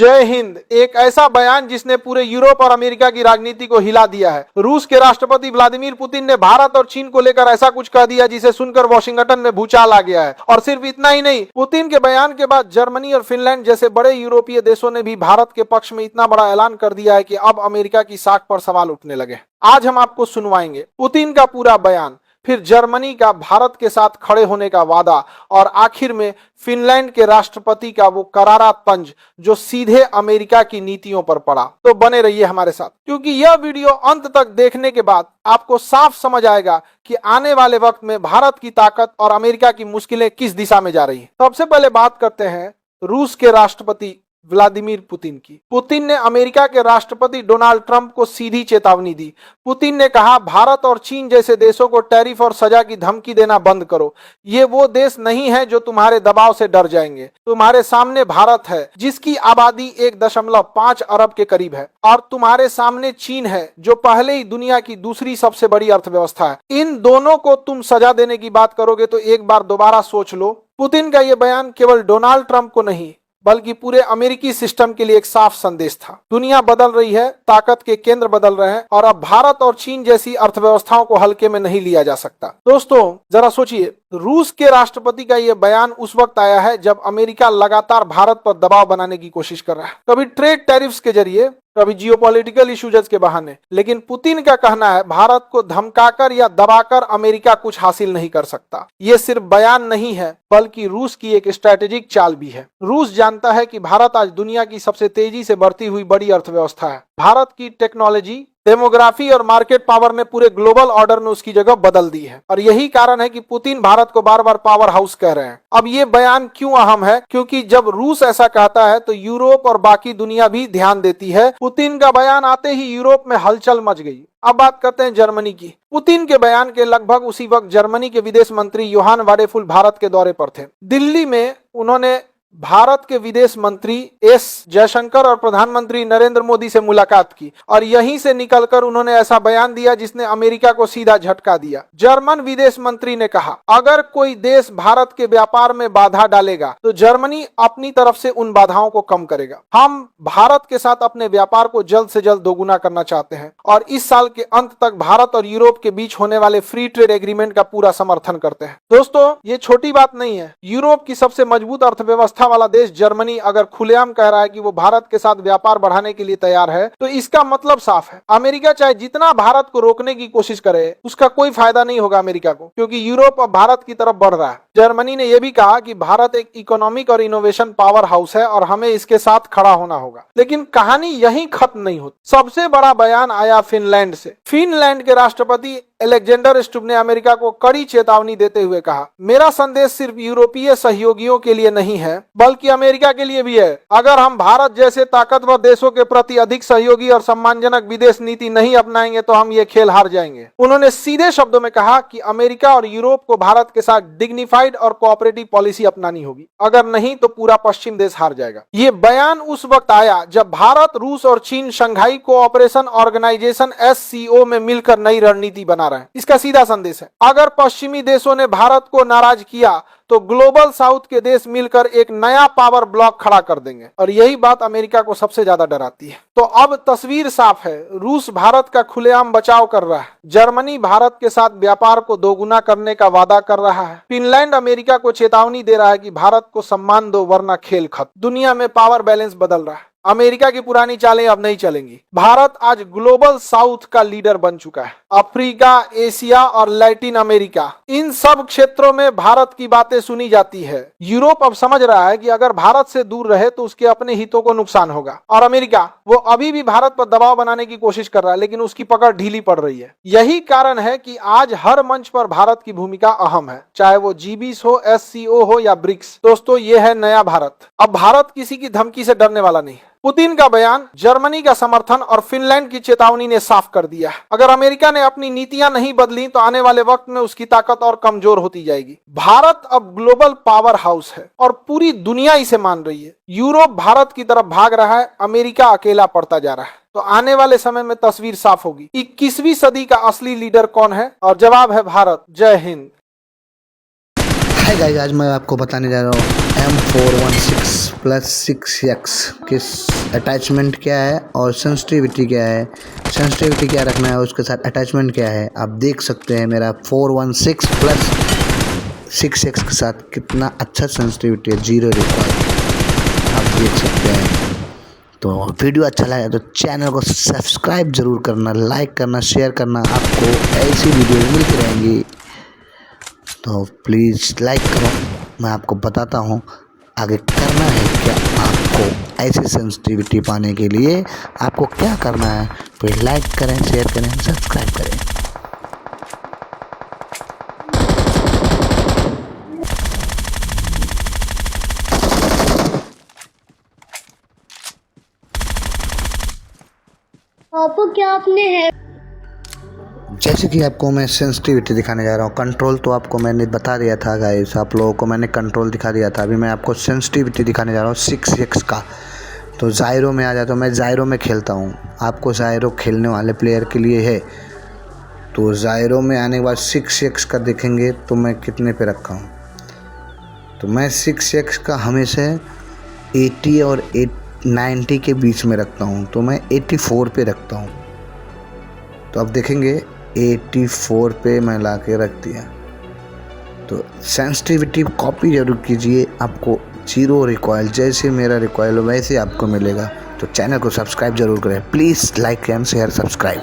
जय हिंद एक ऐसा बयान जिसने पूरे यूरोप और अमेरिका की राजनीति को हिला दिया है। रूस के राष्ट्रपति व्लादिमीर पुतिन ने भारत और चीन को लेकर ऐसा कुछ कह दिया जिसे सुनकर वॉशिंगटन में भूचाल आ गया है। और सिर्फ इतना ही नहीं, पुतिन के बयान के बाद जर्मनी और फिनलैंड जैसे बड़े यूरोपीय देशों ने भी भारत के पक्ष में इतना बड़ा ऐलान कर दिया है कि अब अमेरिका की साख पर सवाल उठने लगे। आज हम आपको सुनवाएंगे पुतिन का पूरा बयान, फिर जर्मनी का भारत के साथ खड़े होने का वादा और आखिर में फिनलैंड के राष्ट्रपति का वो करारा तंज जो सीधे अमेरिका की नीतियों पर पड़ा। तो बने रहिए हमारे साथ, क्योंकि यह वीडियो अंत तक देखने के बाद आपको साफ समझ आएगा कि आने वाले वक्त में भारत की ताकत और अमेरिका की मुश्किलें किस दिशा में जा रही हैं। सबसे पहले बात करते हैं रूस के राष्ट्रपति व्लादिमीर पुतिन की। पुतिन ने अमेरिका के राष्ट्रपति डोनाल्ड ट्रंप को सीधी चेतावनी दी। पुतिन ने कहा, भारत और चीन जैसे देशों को टैरिफ और सजा की धमकी देना बंद करो। ये वो देश नहीं है जो तुम्हारे दबाव से डर जाएंगे। तुम्हारे सामने भारत है जिसकी आबादी 1.5 अरब के करीब है, और तुम्हारे सामने चीन है जो पहले ही दुनिया की दूसरी सबसे बड़ी अर्थव्यवस्था है। इन दोनों को तुम सजा देने की बात करोगे तो एक बार दोबारा सोच लो। पुतिन का यह बयान केवल डोनाल्ड ट्रंप को नहीं बल्कि पूरे अमेरिकी सिस्टम के लिए एक साफ संदेश था। दुनिया बदल रही है, ताकत के केंद्र बदल रहे हैं और अब भारत और चीन जैसी अर्थव्यवस्थाओं को हल्के में नहीं लिया जा सकता। दोस्तों जरा सोचिए, रूस के राष्ट्रपति का यह बयान उस वक्त आया है जब अमेरिका लगातार भारत पर दबाव बनाने की कोशिश कर रहा है, कभी ट्रेड टैरिफ्स के जरिए, कभी जियोपॉलिटिकल इश्यूज के बहाने। लेकिन पुतिन का कहना है भारत को धमकाकर या दबाकर अमेरिका कुछ हासिल नहीं कर सकता। ये सिर्फ बयान नहीं है बल्कि रूस की एक स्ट्रैटेजिक चाल भी है। रूस जानता है कि भारत आज दुनिया की सबसे तेजी से बढ़ती हुई बड़ी अर्थव्यवस्था है। भारत की टेक्नोलॉजी, डेमोग्राफी और मार्केट पावर ने पूरे ग्लोबल ऑर्डर में उसकी जगह बदल दी है, और यही कारण है कि पुतिन भारत को बार बार पावर हाउस कह रहे हैं। अब ये बयान क्यों अहम है? क्योंकि जब रूस ऐसा कहता है तो यूरोप और बाकी दुनिया भी ध्यान देती है। पुतिन का बयान आते ही यूरोप में हलचल मच गई। अब बात करते हैं जर्मनी की। पुतिन के बयान के लगभग उसी वक्त जर्मनी के विदेश मंत्री योहान वाडेफुल भारत के दौरे पर थे। दिल्ली में उन्होंने भारत के विदेश मंत्री एस जयशंकर और प्रधानमंत्री नरेंद्र मोदी से मुलाकात की, और यहीं से निकलकर उन्होंने ऐसा बयान दिया जिसने अमेरिका को सीधा झटका दिया। जर्मन विदेश मंत्री ने कहा, अगर कोई देश भारत के व्यापार में बाधा डालेगा तो जर्मनी अपनी तरफ से उन बाधाओं को कम करेगा। हम भारत के साथ अपने व्यापार को जल्द से जल्द दोगुना करना चाहते हैं और इस साल के अंत तक भारत और यूरोप के बीच होने वाले फ्री ट्रेड एग्रीमेंट का पूरा समर्थन करते हैं। दोस्तों ये छोटी बात नहीं है। यूरोप की सबसे मजबूत अर्थव्यवस्था वाला देश जर्मनी अगर खुलेआम कह रहा है कि वो भारत के साथ व्यापार बढ़ाने के लिए तैयार है, तो इसका मतलब साफ है, अमेरिका चाहे जितना भारत को रोकने की कोशिश करे उसका कोई फायदा नहीं होगा अमेरिका को, क्योंकि यूरोप अब भारत की तरफ बढ़ रहा है। जर्मनी ने यह भी कहा कि भारत एक इकोनॉमिक और इनोवेशन पावर हाउस है और हमें इसके साथ खड़ा होना होगा। लेकिन कहानी यहीं खत्म नहीं होती। सबसे बड़ा बयान आया फिनलैंड से। फिनलैंड के राष्ट्रपति अलेक्जेंडर स्टुब ने अमेरिका को कड़ी चेतावनी देते हुए कहा, मेरा संदेश सिर्फ यूरोपीय सहयोगियों के लिए नहीं है बल्कि अमेरिका के लिए भी है। अगर हम भारत जैसे ताकतवर देशों के प्रति अधिक सहयोगी और सम्मानजनक विदेश नीति नहीं अपनाएंगे तो हम ये खेल हार जाएंगे। उन्होंने सीधे शब्दों में कहा कि अमेरिका और यूरोप को भारत के साथ डिग्निफाइड और कोऑपरेटिव पॉलिसी अपनानी होगी, अगर नहीं तो पूरा पश्चिम देश हार जाएगा। ये बयान उस वक्त आया जब भारत, रूस और चीन शंघाई कोऑपरेशन ऑर्गेनाइजेशन SCO में मिलकर नई रणनीति बना रहे हैं। इसका सीधा संदेश है, अगर पश्चिमी देशों ने भारत को नाराज किया तो ग्लोबल साउथ के देश मिलकर एक नया पावर ब्लॉक खड़ा कर देंगे, और यही बात अमेरिका को सबसे ज्यादा डराती है। तो अब तस्वीर साफ है, रूस भारत का खुलेआम बचाव कर रहा है, जर्मनी भारत के साथ व्यापार को दोगुना करने का वादा कर रहा है, फिनलैंड अमेरिका को चेतावनी दे रहा है कि भारत को सम्मान दो वरना खेल खत्म। दुनिया में पावर बैलेंस बदल रहा है, अमेरिका की पुरानी चालें अब नहीं चलेंगी। भारत आज ग्लोबल साउथ का लीडर बन चुका है। अफ्रीका, एशिया और लैटिन अमेरिका, इन सब क्षेत्रों में भारत की बातें सुनी जाती है। यूरोप अब समझ रहा है कि अगर भारत से दूर रहे तो उसके अपने हितों को नुकसान होगा, और अमेरिका वो अभी भी भारत पर दबाव बनाने की कोशिश कर रहा है लेकिन उसकी पकड़ ढीली पड़ रही है। यही कारण है कि आज हर मंच पर भारत की भूमिका अहम है, चाहे वो G20 हो, SCO हो या ब्रिक्स। दोस्तों ये है नया भारत। अब भारत किसी की धमकी से डरने वाला नहीं। पुतिन का बयान, जर्मनी का समर्थन और फिनलैंड की चेतावनी ने साफ कर दिया, अगर अमेरिका ने अपनी नीतियां नहीं बदली तो आने वाले वक्त में उसकी ताकत और कमजोर होती जाएगी। भारत अब ग्लोबल पावर हाउस है और पूरी दुनिया इसे मान रही है। यूरोप भारत की तरफ भाग रहा है, अमेरिका अकेला पड़ता जा रहा है। तो आने वाले समय में तस्वीर साफ होगी, 21वीं सदी का असली लीडर कौन है, और जवाब है भारत। जय हिंद। हाय गाइस, आज मैं आपको बताने जा रहा हूँ M416+6X किस अटैचमेंट क्या है और सेंसिटिविटी क्या है, सेंसिटिविटी क्या रखना है, उसके साथ अटैचमेंट क्या है। आप देख सकते हैं मेरा 416+6X के साथ कितना अच्छा सेंसिटिविटी है, 0 रिकॉइल आप देख सकते हैं। तो वीडियो अच्छा लगा तो चैनल को सब्सक्राइब ज़रूर करना, लाइक करना, शेयर करना। आपको ऐसी वीडियो मिलती रहेंगी तो प्लीज़ लाइक करो। मैं आपको बताता हूँ आगे करना है क्या। आपको ऐसी सेंसिटिविटी पाने के लिए आपको क्या करना है, तो लाइक करें, शेयर करें, सब्सक्राइब करें। आपको क्या आपने है जैसे कि आपको मैं सेंसिटिविटी दिखाने जा रहा हूँ। कंट्रोल तो आपको मैंने बता दिया था गाइस, आप लोगों को मैंने कंट्रोल दिखा दिया था। अभी मैं आपको सेंसिटिविटी दिखाने जा रहा हूँ 6X का। तो ज़ायरो में आ जाता हूँ, मैं ज़ायरो में खेलता हूँ। आपको ज़ायरो खेलने वाले प्लेयर के लिए है। तो ज़ायरो में आने के बाद 6X का देखेंगे तो मैं कितने पे रखा हूँ। तो मैं 6X का हमेशा 80 और 90 के बीच में रखता हूँ। तो मैं 84 पे रखता हूँ। तो अब देखेंगे 84 पे मैं ला के रख दिया। तो सेंसिटिविटी कॉपी जरूर कीजिए, आपको 0 रिकॉइल, जैसे मेरा रिकॉइल वैसे आपको मिलेगा। तो चैनल को सब्सक्राइब जरूर करें, please like and share subscribe.